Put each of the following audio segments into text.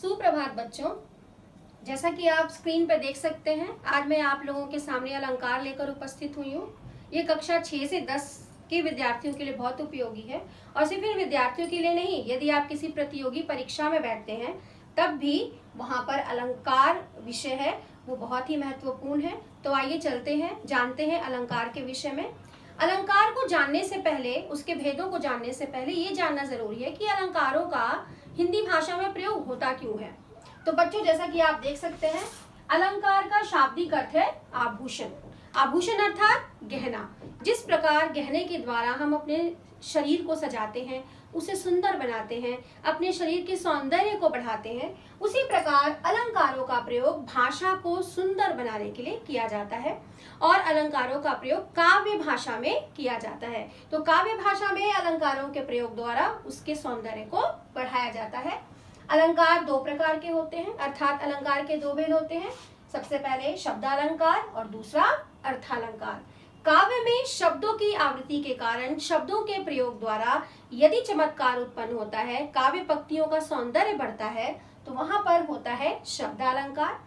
सुप्रभात बच्चों। जैसा कि आप स्क्रीन पर देख सकते हैं, आज मैं आप लोगों के सामने अलंकार लेकर उपस्थित हुई हूँ। ये कक्षा 6 से 10 के विद्यार्थियों के लिए बहुत उपयोगी है और सिर्फ इन विद्यार्थियों के लिए नहीं, यदि आप किसी प्रतियोगी परीक्षा में बैठते हैं तब भी वहाँ पर अलंकार विषय है वो बहुत ही महत्वपूर्ण है। तो आइए चलते हैं, जानते हैं अलंकार के विषय में। अलंकार को जानने से पहले, उसके भेदों को जानने से पहले ये जानना जरूरी है कि अलंकारों का हिंदी भाषा में प्रयोग होता क्यों है। तो बच्चों, जैसा कि आप देख सकते हैं, अलंकार का शाब्दिक अर्थ है आभूषण। आभूषण अर्थात गहना। जिस प्रकार गहने के द्वारा हम अपने शरीर को सजाते हैं, उसे सुंदर बनाते हैं, अपने शरीर के सौंदर्य को बढ़ाते हैं, उसी प्रकार अलंकारों का प्रयोग भाषा को सुंदर बनाने के लिए किया जाता है और अलंकारों का प्रयोग काव्य भाषा में किया जाता है। तो काव्य भाषा में अलंकारों के प्रयोग द्वारा उसके सौंदर्य को बढ़ाया जाता है। अलंकार दो प्रकार के होते हैं, अर्थात अलंकार के दो भेद होते हैं। सबसे पहले शब्दालंकार और दूसरा अर्थालंकार। काव्य में शब्दों की आवृत्ति के कारण शब्दों के प्रयोग द्वारा यदि चमत्कार उत्पन्न होता है, काव्य पंक्तियों का सौंदर्य बढ़ता है, तो वहां पर होता है शब्दालंकार।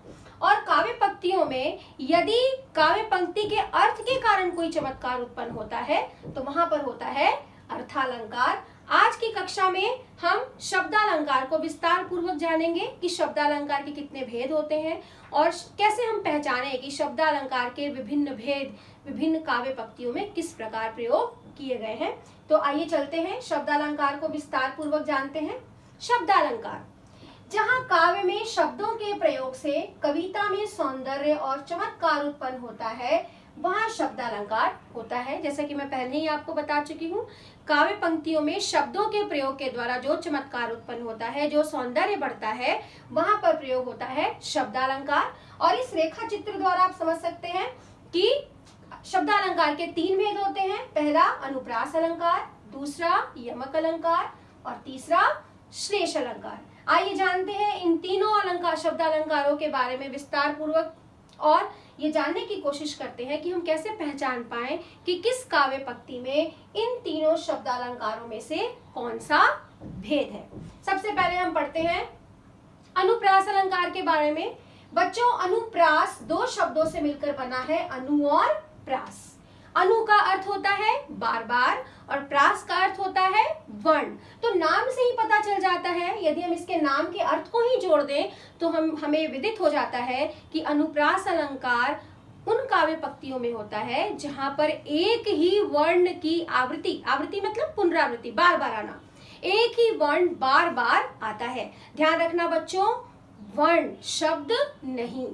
और काव्य पंक्तियों में यदि काव्य पंक्ति के अर्थ के कारण कोई चमत्कार उत्पन्न होता है, तो वहां पर होता है अर्थालंकार। आज की कक्षा में हम शब्दालंकार को विस्तार पूर्वक जानेंगे कि शब्दालंकार के कितने भेद होते हैं और कैसे हम पहचाने कि शब्दालंकार के विभिन्न भेद विभिन्न काव्य पंक्तियों में किस प्रकार प्रयोग किए गए हैं। तो आइए चलते हैं, शब्दालंकार को विस्तार पूर्वक जानते हैं। शब्दालंकार, जहाँ काव्य में शब्दों के प्रयोग से कविता में सौंदर्य और चमत्कार उत्पन्न होता है, वहाँ शब्दालंकार होता है। जैसा कि मैं पहले ही आपको बता चुकी हूँ, काव्य पंक्तियों में शब्दों के प्रयोग के द्वारा जो चमत्कार उत्पन्न होता है, जो सौंदर्य बढ़ता है, वहां पर प्रयोग होता है शब्दालंकार। और इस रेखा चित्र द्वारा आप समझ सकते हैं कि शब्दालंकार के तीन भेद होते हैं। पहला अनुप्रास अलंकार, दूसरा यमक अलंकार और तीसरा श्लेष अलंकार। आइए जानते हैं इन तीनों अलंकार शब्दालंकारों के बारे में विस्तार पूर्वक और ये जानने की कोशिश करते हैं कि हम कैसे पहचान पाएं कि किस काव्य पंक्ति में इन तीनों शब्दालंकारों में से कौन सा भेद है। सबसे पहले हम पढ़ते हैं अनुप्रास अलंकार के बारे में। बच्चों, अनुप्रास दो शब्दों से मिलकर बना है, अनु और प्रास। अनु का अर्थ होता है बार बार और प्रास का अर्थ होता है वर्ण। तो नाम से ही पता चल जाता है, यदि हम इसके नाम के अर्थ को ही जोड़ दें तो हमें विदित हो जाता है कि अनुप्रास अलंकार उन काव्य पंक्तियों में होता है जहां पर एक ही वर्ण की आवृत्ति, आवृत्ति मतलब पुनरावृत्ति, बार बार आना, एक ही वर्ण बार बार आता है। ध्यान रखना बच्चों, वर्ण शब्द नहीं।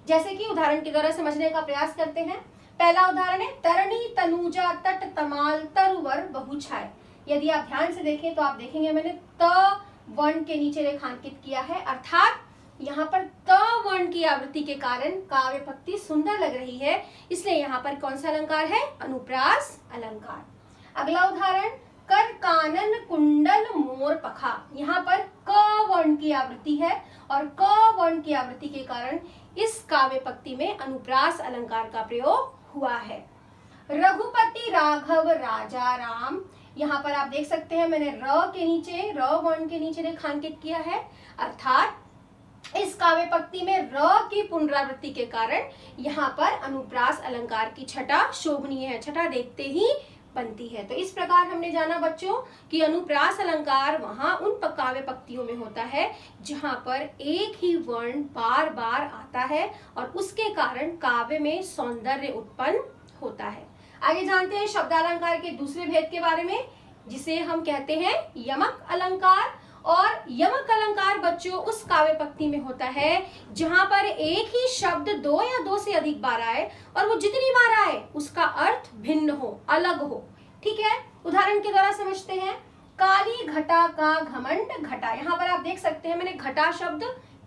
जैसे कि उदाहरण के द्वारा समझने का प्रयास करते हैं। पहला उदाहरण है तरणी तनुजा तट तमाल तरुवर बहुछाय। यदि आप ध्यान से देखें तो आप देखेंगे मैंने त वर्ण के नीचे रेखांकित किया है, अर्थात यहाँ पर त वर्ण की आवृत्ति के कारण काव्य पंक्ति सुंदर लग रही है, इसलिए यहाँ पर कौन सा अलंकार है? अनुप्रास अलंकार। अगला उदाहरण कर कानन कुंडल मोर पखा। यहाँ पर क वर्ण की आवृत्ति है और क वर्ण की आवृत्ति के कारण इस काव्य पंक्ति में अनुप्रास अलंकार का प्रयोग हुआ है। रघुपति राघव राजा राम, यहाँ पर आप देख सकते हैं मैंने र के नीचे, र वर्ण के नीचे रेखांकित किया है, अर्थात इस काव्य पंक्ति में र की पुनरावृत्ति के कारण यहाँ पर अनुप्रास अलंकार की छटा शोभनीय है, छटा देखते ही बनती है। तो इस प्रकार हमने जाना बच्चों कि अनुप्रास अलंकार वहां उन काव्य पंक्तियों में होता है जहां पर एक ही वर्ण बार बार आता है और उसके कारण काव्य में सौंदर्य उत्पन्न होता है। आगे जानते हैं शब्दालंकार के दूसरे भेद के बारे में, जिसे हम कहते हैं यमक अलंकार। और यमक अलंकार बच्चों उस काव्य पंक्ति में होता है जहां पर एक ही शब्द दो या दो से अधिक बार आए और वो जितनी बार आए उसका अर्थ भिन्न हो, अलग हो। ठीक है, उदाहरण के द्वारा समझते हैं। काली घटा का घमंड घटा। यहाँ पर आप देख सकते हैं मैंने घटा शब्द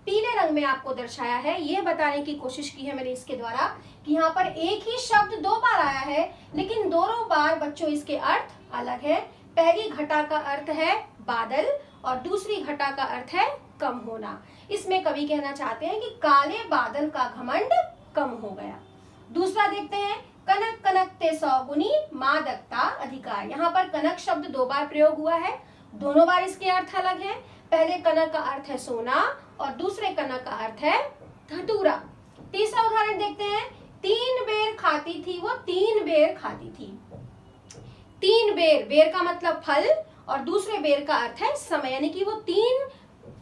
पीले रंग में आपको दर्शाया है। ये बताने की कोशिश की है मैंने इसके द्वारा कि यहाँ पर एक ही शब्द दो बार आया है, लेकिन दोनों बार बच्चों इसके अर्थ अलग है। पहली घटा का अर्थ है बादल और दूसरी घटा का अर्थ है कम होना। इसमें कवि कहना चाहते हैं कि काले बादल का घमंड कम हो गया। दूसरा देखते हैं, कनक कनकते सौगुनी मादकता अधिकार। यहाँ पर कनक शब्द दो बार प्रयोग हुआ है, दोनों बार इसके अर्थ अलग है। पहले कनक का अर्थ है सोना और दूसरे कनक का अर्थ है धतूरा। तीसरा उदाहरण देखते हैं, 3 बेर खाती थी वो 3 बेर खाती थी। 3 बेर, बेर का मतलब फल और दूसरे बेर का अर्थ है समय, यानी कि वो 3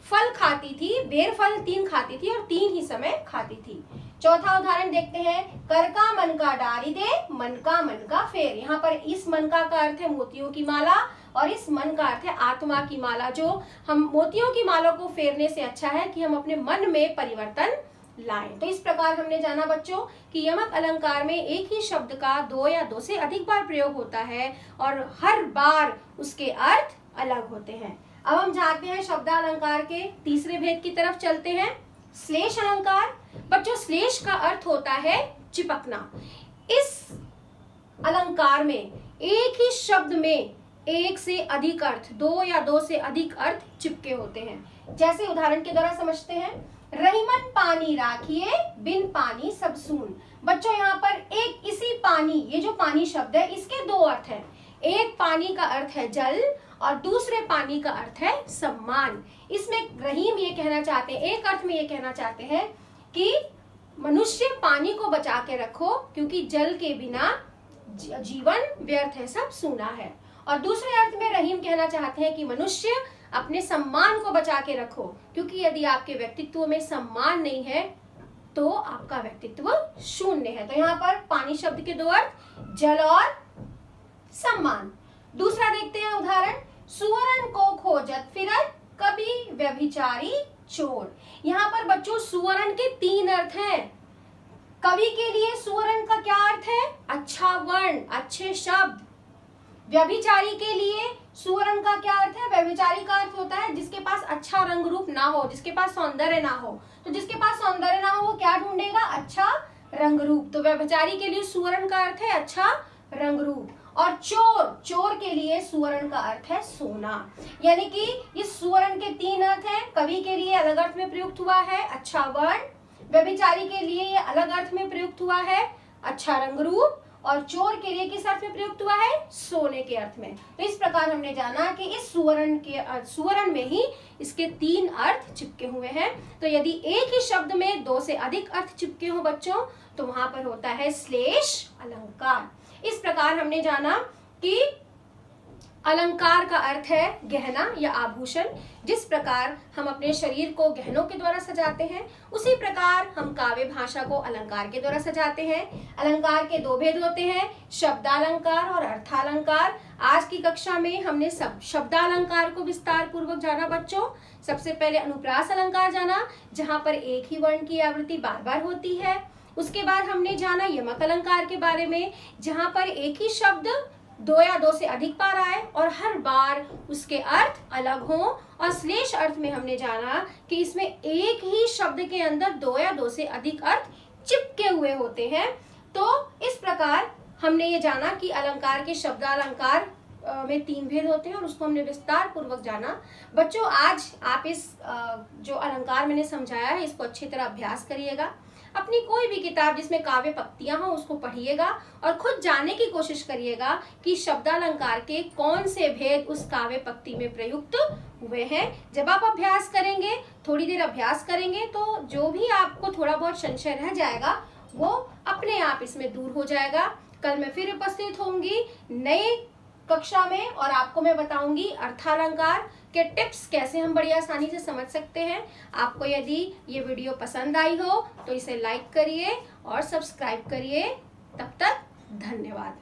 फल खाती थी, बेर फल 3 खाती थी और 3 ही समय खाती थी। चौथा उदाहरण देखते हैं, कर का मन का डारी दे, मन का फेर। यहाँ पर इस मन का अर्थ है मोतियों की माला और इस मन का अर्थ है आत्मा की माला। जो हम मोतियों की माला को फेरने से अच्छा है कि हम अपने मन में परिवर्तन लाएं। तो इस प्रकार हमने जाना बच्चों कि यमक अलंकार में एक ही शब्द का 2 या 2 से अधिक बार प्रयोग होता है और हर बार उसके अर्थ अलग होते हैं। अब हम जानते हैं शब्दालंकार के तीसरे भेद की तरफ चलते हैं, श्लेष अलंकार। बच्चों श्लेष का अर्थ होता है चिपकना। इस अलंकार में एक ही शब्द में एक से अधिक अर्थ, 2 या 2 से अधिक अर्थ चिपके होते हैं। जैसे उदाहरण के द्वारा समझते हैं, रहीमन पानी राखिए बिन पानी सब सून। बच्चों यहाँ पर एक इसी पानी, ये जो पानी शब्द है इसके 2 अर्थ हैं। एक पानी का अर्थ है जल और दूसरे पानी का अर्थ है सम्मान। इसमें रहीम ये कहना चाहते हैं, एक अर्थ में ये कहना चाहते हैं कि मनुष्य पानी को बचा के रखो क्योंकि जल के बिना जीवन व्यर्थ है, सब सूना है। और दूसरे अर्थ में रहीम कहना चाहते हैं कि मनुष्य अपने सम्मान को बचा के रखो क्योंकि यदि आपके व्यक्तित्व में सम्मान नहीं है तो आपका व्यक्तित्व शून्य है। तो यहाँ पर पानी शब्द के 2 अर्थ, जल और सम्मान। दूसरा देखते हैं उदाहरण, सुवर्ण को खोजत फिरत कभी व्यभिचारी चोर। यहाँ पर बच्चों सुवर्ण के 3 अर्थ हैं। कवि के लिए सुवर्ण का क्या अर्थ है? अच्छा वर्ण, अच्छे शब्द। व्यभिचारी के लिए सुवर्ण का क्या अर्थ है? व्यभिचारी का अर्थ होता है जिसके पास अच्छा रंग रूप ना हो, जिसके पास सौंदर्य ना हो। तो जिसके पास सौंदर्य ना हो वो क्या ढूंढेगा? अच्छा रंग रूप। तो व्यभिचारी के लिए सुवर्ण का अर्थ है अच्छा रंग रूप। और चोर, चोर के लिए सुवर्ण का अर्थ है सोना। यानी कि इस सुवर्ण के 3 अर्थ हैं। कवि के लिए अलग अर्थ में प्रयुक्त हुआ है अच्छा वर्ण, व्यभिचारी के लिए ये अलग अर्थ में प्रयुक्त हुआ है अच्छा रंग रूप, और चोर के लिए किस अर्थ में प्रयुक्त हुआ है? सोने के अर्थ में। तो इस प्रकार हमने जाना कि इस सुवर्ण में ही इसके 3 अर्थ चिपके हुए हैं। तो यदि एक ही शब्द में 2 से अधिक अर्थ चिपके हो बच्चों तो वहां पर होता है श्लेष अलंकार। इस प्रकार हमने जाना कि अलंकार का अर्थ है गहना या आभूषण। जिस प्रकार हम अपने शरीर को गहनों के द्वारा सजाते हैं उसी प्रकार हम काव्य भाषा को अलंकार के द्वारा सजाते हैं। अलंकार के 2 भेद होते हैं, शब्दालंकार और अर्थालंकार। आज की कक्षा में हमने शब्दालंकार को विस्तार पूर्वक जाना बच्चों। सबसे पहले अनुप्रास अलंकार जाना जहां पर एक ही वर्ण की आवृत्ति बार बार होती है। उसके बाद हमने जाना यमक अलंकार के बारे में जहां पर एक ही शब्द 2 या 2 से अधिक बार आए और हर बार उसके अर्थ अलग हों। और श्लेष अर्थ में हमने जाना कि इसमें एक ही शब्द के अंदर 2 या 2 से अधिक अर्थ चिपके हुए होते हैं। तो इस प्रकार हमने ये जाना कि अलंकार के शब्दालंकार में 3 भेद होते हैं और उसको हमने विस्तार पूर्वक जाना। बच्चों आज आप इस जो अलंकार मैंने समझाया है इसको अच्छी तरह अभ्यास करिएगा। अपनी कोई भी किताब जिसमें काव्य पंक्तियां हो उसको पढ़िएगा और खुद जानने की कोशिश करिएगा कि शब्दालंकार के कौन से भेद उस काव्य पंक्ति में प्रयुक्त हुए हैं। जब आप अभ्यास करेंगे, थोड़ी देर अभ्यास करेंगे तो जो भी आपको थोड़ा बहुत संशय रह जाएगा वो अपने आप इसमें दूर हो जाएगा। कल मैं फिर उपस्थित होंगी नए कक्षा में और आपको मैं बताऊंगी अर्थालंकार के टिप्स कैसे हम बड़ी आसानी से समझ सकते हैं। आपको यदि ये वीडियो पसंद आई हो तो इसे लाइक करिए और सब्सक्राइब करिए। तब तक धन्यवाद।